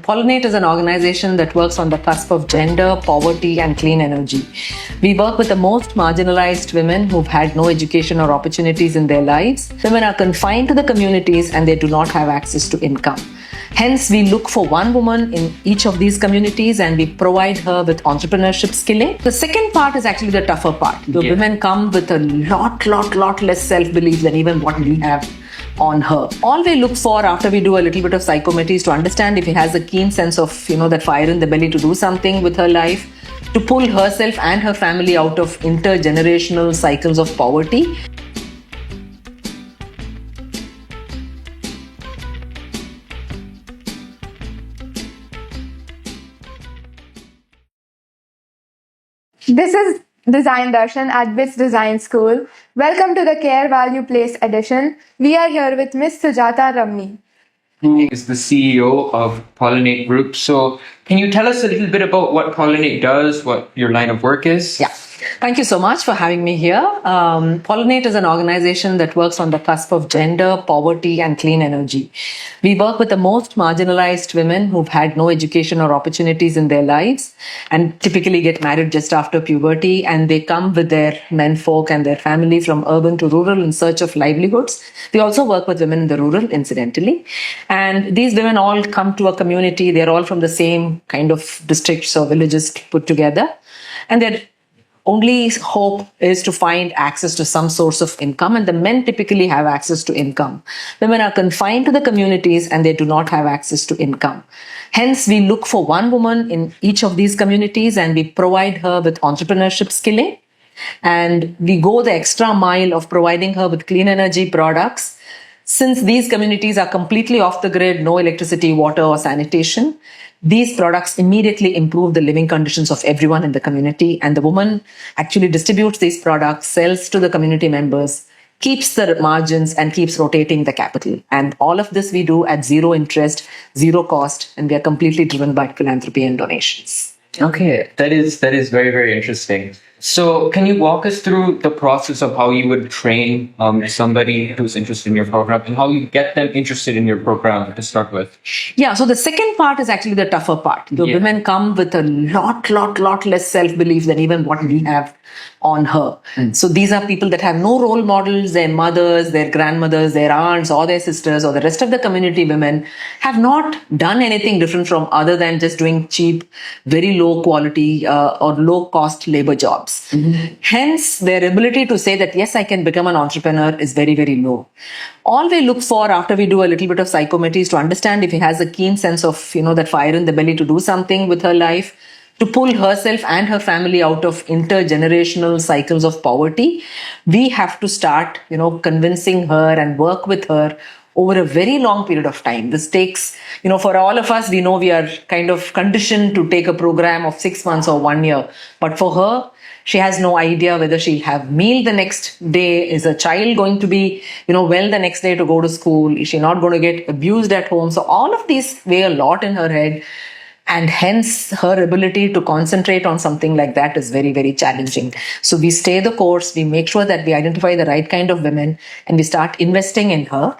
Pollinate is an organization that works on the cusp of gender, poverty, and clean energy. We work with the most marginalized women who've had no education or opportunities in their lives. Women are confined to the communities and they do not have access to income. Hence, we look for one woman in each of these communities and we provide her with entrepreneurship skilling. The second part is actually the tougher part. The women come with a lot less self-belief than even what we have on her. All we look for after we do a little bit of psychometry is to understand if she has a keen sense of, that fire in the belly to do something with her life, to pull herself and her family out of intergenerational cycles of poverty. This is Design Darshan at BITS Design School. Welcome to the Care Value Place edition. We are here with Miss Sujatha Ramani, who is the CEO of Pollinate Group. So can you tell us a little bit about what Pollinate does, what your line of work is? Yeah. Thank you so much for having me here. Pollinate is an organization that works on the cusp of gender, poverty, and clean energy. We work with the most marginalized women who've had no education or opportunities in their lives and typically get married just after puberty, and they come with their menfolk and their family from urban to rural in search of livelihoods. We also work with women in the rural, incidentally. And these women all come to a community. They're all from the same kind of districts or villages put together. And they're only hope is to find access to some source of income, and the men typically have access to income. Women are confined to the communities and they do not have access to income. Hence, we look for one woman in each of these communities and we provide her with entrepreneurship skilling. And we go the extra mile of providing her with clean energy products. Since these communities are completely off the grid, no electricity, water, or sanitation, these products immediately improve the living conditions of everyone in the community. And the woman actually distributes these products, sells to the community members, keeps the margins, and keeps rotating the capital. And all of this we do at zero interest, zero cost, and we are completely driven by philanthropy and donations. Okay, that is very, very interesting. So can you walk us through the process of how you would train somebody who's interested in your program and how you get them interested in your program to start with? Yeah, so the second part is actually the tougher part. The women come with a lot less self-belief than even what we have on her. So these are people that have no role models. Their mothers, their grandmothers, their aunts, or their sisters, or the rest of the community women have not done anything different from other than just doing cheap, very low quality or low cost labor jobs. Hence, their ability to say that, yes, I can become an entrepreneur is very, very low. All we look for after we do a little bit of psychometry is to understand if she has a keen sense of, that fire in the belly to do something with her life, to pull herself and her family out of intergenerational cycles of poverty. We have to start, convincing her and work with her over a very long period of time. This takes, for all of us, we know we are kind of conditioned to take a program of 6 months or 1 year. But for her, she has no idea whether she'll have meal the next day. Is a child going to be, well the next day to go to school? Is she not going to get abused at home? So all of these weigh a lot in her head. And hence her ability to concentrate on something like that is very, very challenging. So we stay the course, we make sure that we identify the right kind of women and we start investing in her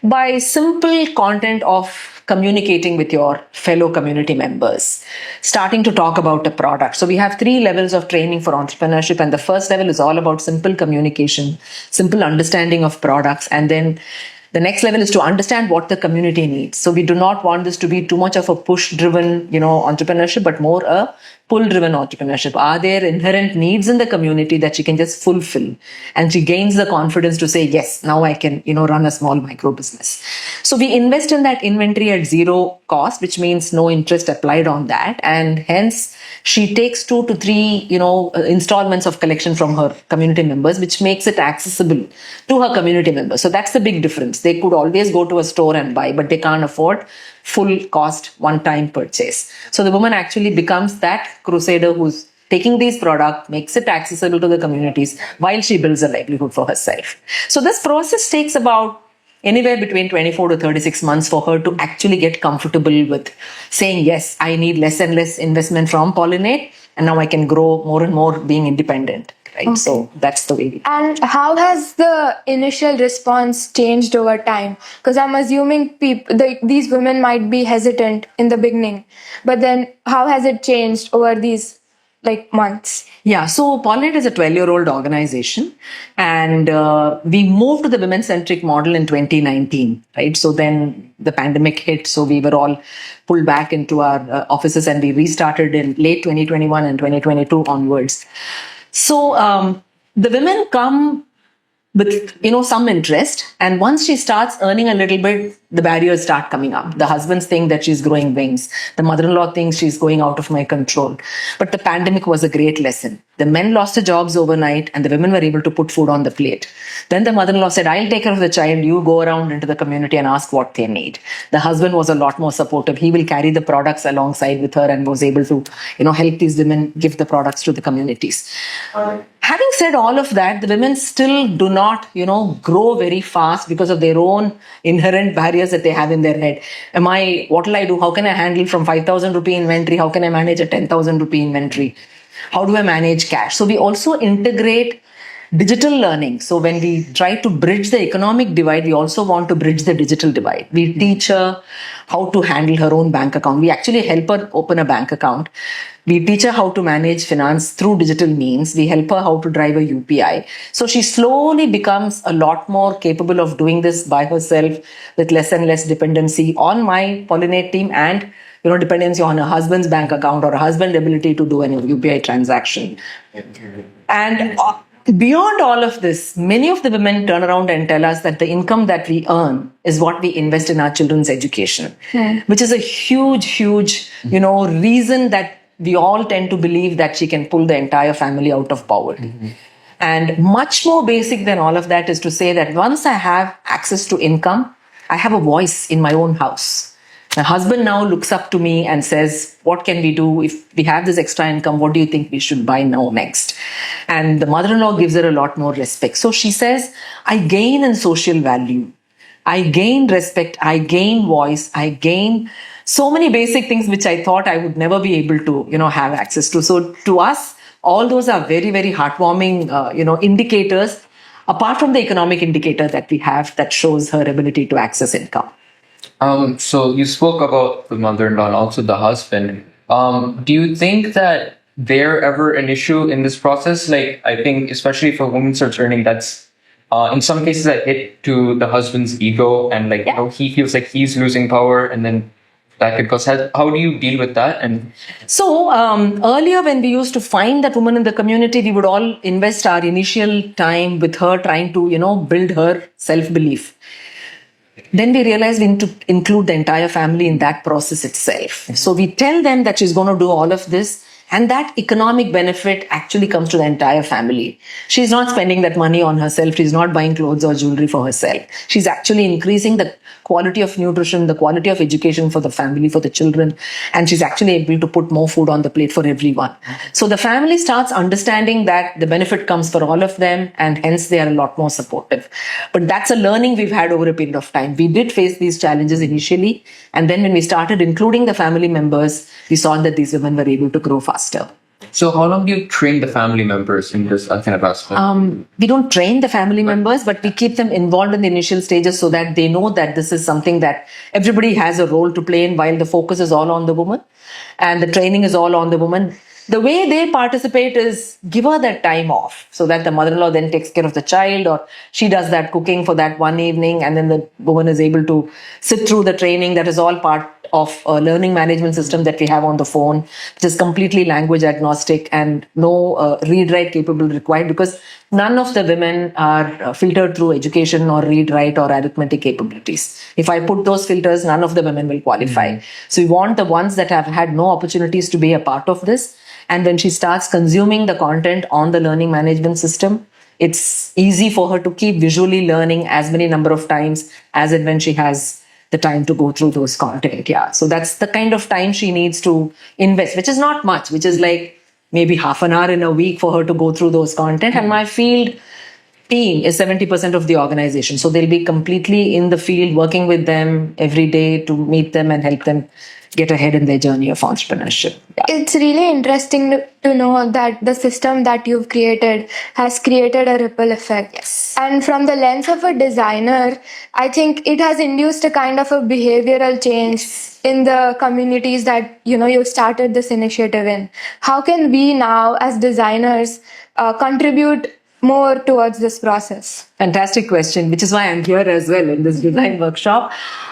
by simple content of communicating with your fellow community members, starting to talk about a product. So we have 3 levels of training for entrepreneurship, and the first level is all about simple communication, simple understanding of products, and then the next level is to understand what the community needs. So we do not want this to be too much of a push-driven, entrepreneurship, but more a pull-driven entrepreneurship. Are there inherent needs in the community that she can just fulfill? And she gains the confidence to say, yes, now I can, run a small micro business. So we invest in that inventory at zero cost, which means no interest applied on that. And hence she takes 2 to 3, installments of collection from her community members, which makes it accessible to her community members. So that's the big difference. They could always go to a store and buy, but they can't afford full cost one-time purchase. So the woman actually becomes that crusader who's taking these products, makes it accessible to the communities while she builds a livelihood for herself. So this process takes about anywhere between 24 to 36 months for her to actually get comfortable with saying, yes, I need less and less investment from Pollinate, and now I can grow more and more being independent. right? So that's the way. And how has the initial response changed over time? Because I'm assuming these women might be hesitant in the beginning, but then how has it changed over these months? Yeah, so Pollinate is a 12-year-old organization, and we moved to the women-centric model in 2019, right? So then the pandemic hit, so we were all pulled back into our offices, and we restarted in late 2021 and 2022 onwards. So the women come with some interest, and once she starts earning a little bit, the barriers start coming up. The husbands think that she's growing wings, the mother-in-law thinks she's going out of my control. But the pandemic was a great lesson. The men lost their jobs overnight, and the women were able to put food on the plate. Then the mother-in-law said, I'll take care of the child, you go around into the community and ask what they need. The husband was a lot more supportive. He will carry the products alongside with her and was able to help these women give the products to the communities. Having said all of that, the women still do not, grow very fast because of their own inherent barriers that they have in their head. What will I do? How can I handle from 5,000 rupee inventory? How can I manage a 10,000 rupee inventory? How do I manage cash? So we also integrate digital learning. So when we try to bridge the economic divide, we also want to bridge the digital divide. We teach her how to handle her own bank account. We actually help her open a bank account. We teach her how to manage finance through digital means. We help her how to drive a UPI. So she slowly becomes a lot more capable of doing this by herself with less and less dependency on my Pollinate team and dependency on her husband's bank account or her husband's ability to do an UPI transaction. And beyond all of this, many of the women turn around and tell us that the income that we earn is what we invest in our children's education, which is a huge, reason that we all tend to believe that she can pull the entire family out of poverty. And much more basic than all of that is to say that once I have access to income, I have a voice in my own house. My husband now looks up to me and says, what can we do if we have this extra income? What do you think we should buy now next? And the mother-in-law gives her a lot more respect. So she says, I gain in social value. I gain respect. I gain voice. I gain so many basic things which I thought I would never be able to, have access to. So to us, all those are very, very heartwarming, indicators, apart from the economic indicator that we have that shows her ability to access income. So you spoke about the mother-in-law and also the husband. Do you think that they're ever an issue in this process? Like, I think especially if a woman starts earning, that's in some cases a hit to the husband's ego, and he feels like he's losing power, and then that could cause health. How do you deal with that? And so earlier, when we used to find that woman in the community, we would all invest our initial time with her trying to build her self-belief. Then we realized we need to include the entire family in that process itself. So we tell them that she's going to do all of this, and that economic benefit actually comes to the entire family. She's not spending that money on herself. She's not buying clothes or jewelry for herself. She's actually increasing the quality of nutrition, the quality of education for the family, for the children, and she's actually able to put more food on the plate for everyone. So the family starts understanding that the benefit comes for all of them, and hence they are a lot more supportive. But that's a learning we've had over a period of time. We did face these challenges initially, and then when we started including the family members, we saw that these women were able to grow faster. so how long do you train the family members in this kind of aspect? We don't train the family members, but we keep them involved in the initial stages so that they know that this is something that everybody has a role to play in, while the focus is all on the woman and the training is all on the woman. The way they participate is give her that time off so that the mother-in-law then takes care of the child, or she does that cooking for that one evening, and then the woman is able to sit through the training. That is all part of a learning management system that we have on the phone, which is completely language agnostic and no read-write capable required, because none of the women are filtered through education or read-write or arithmetic capabilities. If I put those filters, none of the women will qualify. So we want the ones that have had no opportunities to be a part of this. And when she starts consuming the content on the learning management system, it's easy for her to keep visually learning as many number of times as and when she has the time to go through those content. Yeah. So that's the kind of time she needs to invest, which is not much, which is like maybe half an hour in a week for her to go through those content. And my field team is 70% of the organization. So they'll be completely in the field, working with them every day to meet them and help them get ahead in their journey of entrepreneurship. Yeah. It's really interesting to know that the system that you've created has created a ripple effect. Yes. And from the lens of a designer, I think it has induced a kind of a behavioral change in the communities that, you started this initiative in. How can we now as designers contribute more towards this process? Fantastic question, which is why I'm here as well in this design workshop.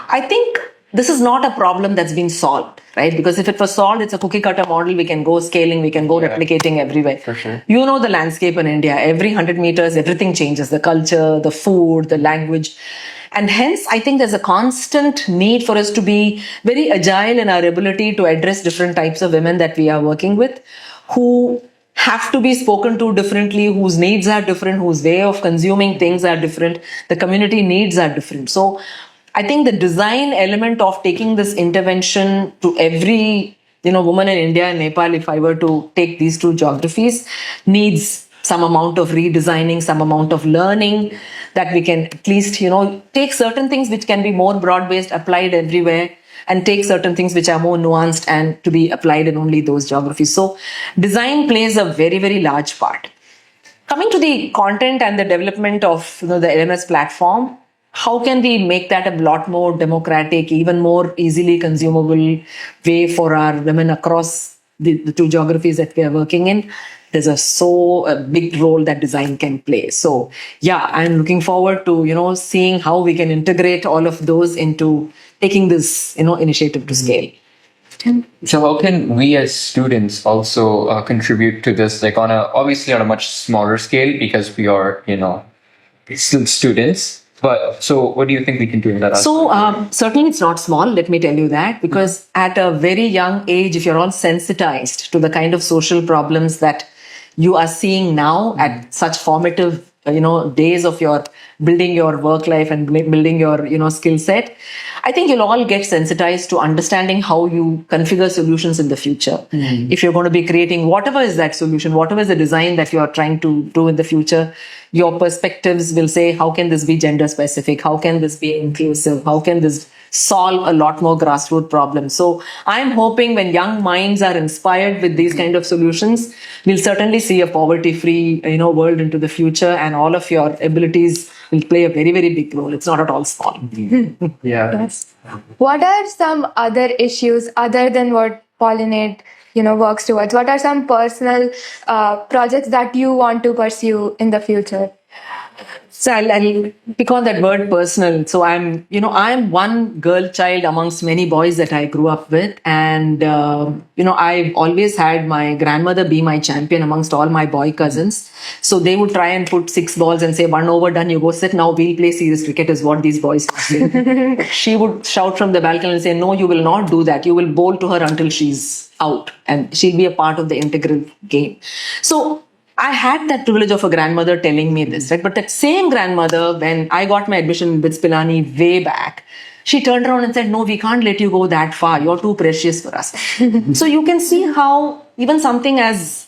I think this is not a problem that's been solved, right? Because if it was solved, it's a cookie cutter model. We can go scaling, we can go replicating everywhere. For sure. You know the landscape in India. Every 100 meters, everything changes. The culture, the food, the language. And hence, I think there's a constant need for us to be very agile in our ability to address different types of women that we are working with, who have to be spoken to differently, whose needs are different, whose way of consuming things are different, the community needs are different. So I think the design element of taking this intervention to every woman in India and Nepal, if I were to take these two geographies, needs some amount of redesigning, some amount of learning, that we can at least take certain things which can be more broad-based, applied everywhere, and take certain things which are more nuanced and to be applied in only those geographies. So design plays a very, very large part. Coming to the content and the development of the LMS platform, how can we make that a lot more democratic, even more easily consumable way for our women across the two geographies that we are working in? There's a big role that design can play. So yeah, I'm looking forward to seeing how we can integrate all of those into taking this initiative to scale. So how can we as students also contribute to this, like obviously on a much smaller scale, because we are still students. But so what do you think we can do in that aspect? So certainly it's not small, let me tell you that, because at a very young age, if you're all sensitized to the kind of social problems that you are seeing now at such formative days of your building your work life and building your skill set, I think you'll all get sensitized to understanding how you configure solutions in the future. If you're going to be creating whatever is that solution, whatever is the design that you are trying to do in the future, your perspectives will say, how can this be gender specific? How can this be inclusive? How can this solve a lot more grassroots problems? So I'm hoping when young minds are inspired with these kind of solutions, we'll certainly see a poverty-free world into the future, and all of your abilities will play a very, very big role. It's not at all small. Yeah. Yes. What are some other issues other than what Pollinate works towards? What are some personal projects that you want to pursue in the future? So I'll pick on that word personal. So I'm one girl child amongst many boys that I grew up with. And, I've always had my grandmother be my champion amongst all my boy cousins. So they would try and put 6 balls and say, 1 over, done, you go sit. Now we'll play serious cricket is what these boys would say. She would shout from the balcony and say, no, you will not do that. You will bowl to her until she's out. And she'll be a part of the integral game. So I had that privilege of a grandmother telling me this, right? But that same grandmother, when I got my admission in BITS Pilani way back, she turned around and said, no, we can't let you go that far. You're too precious for us. So you can see how even something as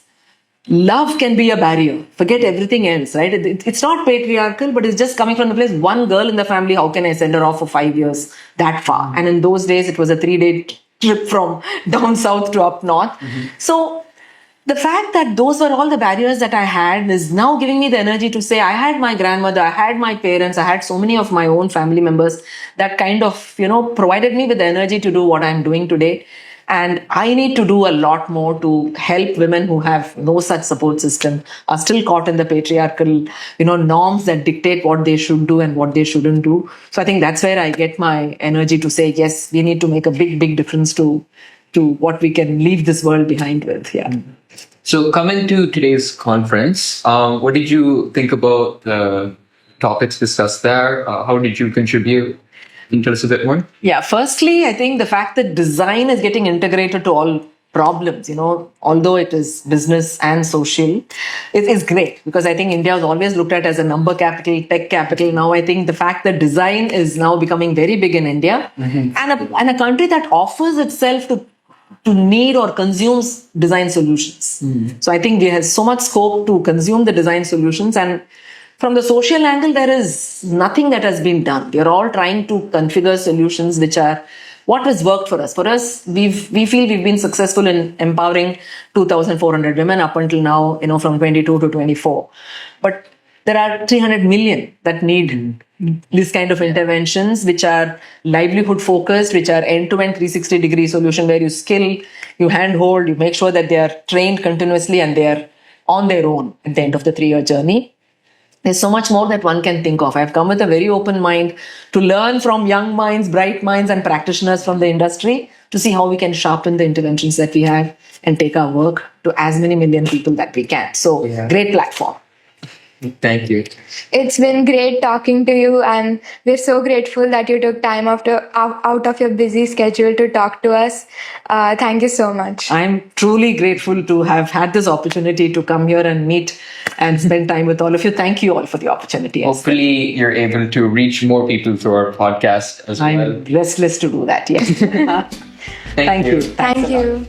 love can be a barrier. Forget everything else, right? It's not patriarchal, but it's just coming from the place, one girl in the family, how can I send her off for 5 years that far? And in those days, it was a 3-day trip from down south to up north. So the fact that those were all the barriers that I had is now giving me the energy to say, I had my grandmother, I had my parents, I had so many of my own family members that kind of, provided me with the energy to do what I'm doing today. And I need to do a lot more to help women who have no such support system, are still caught in the patriarchal, norms that dictate what they should do and what they shouldn't do. So I think that's where I get my energy to say, yes, we need to make a big, big difference to what we can leave this world behind with. Yeah. So coming to today's conference, what did you think about the topics discussed there? How did you contribute? Can you tell us a bit more? Yeah, firstly, I think the fact that design is getting integrated to all problems, although it is business and social, it is great, because I think India was always looked at as a number capital, tech capital. Now I think the fact that design is now becoming very big in India, and a country that offers itself to need or consumes design solutions. So I think there has so much scope to consume the design solutions. And From the social angle, there is nothing that has been done. We are all trying to configure solutions which are what has worked for us. For us, we feel we've been successful in empowering 2,400 women up until now, from 22 to 24. But there are 300 million that need this kind of interventions, which are livelihood focused, which are end-to-end 360-degree solution where you skill, you handhold, you make sure that they are trained continuously and they are on their own at the end of the 3-year journey. There's so much more that one can think of. I've come with a very open mind to learn from young minds, bright minds, and practitioners from the industry to see how we can sharpen the interventions that we have and take our work to as many million people that we can. So, great platform. Thank you. It's been great talking to you, and we're so grateful that you took time out of your busy schedule to talk to us. Thank you so much. I'm truly grateful to have had this opportunity to come here and meet and spend time with all of you. Thank you all for the opportunity. Hopefully, you're able to reach more people through our podcast as well. I'm restless to do that, yes. Thank you. Thanks Thank a lot. you.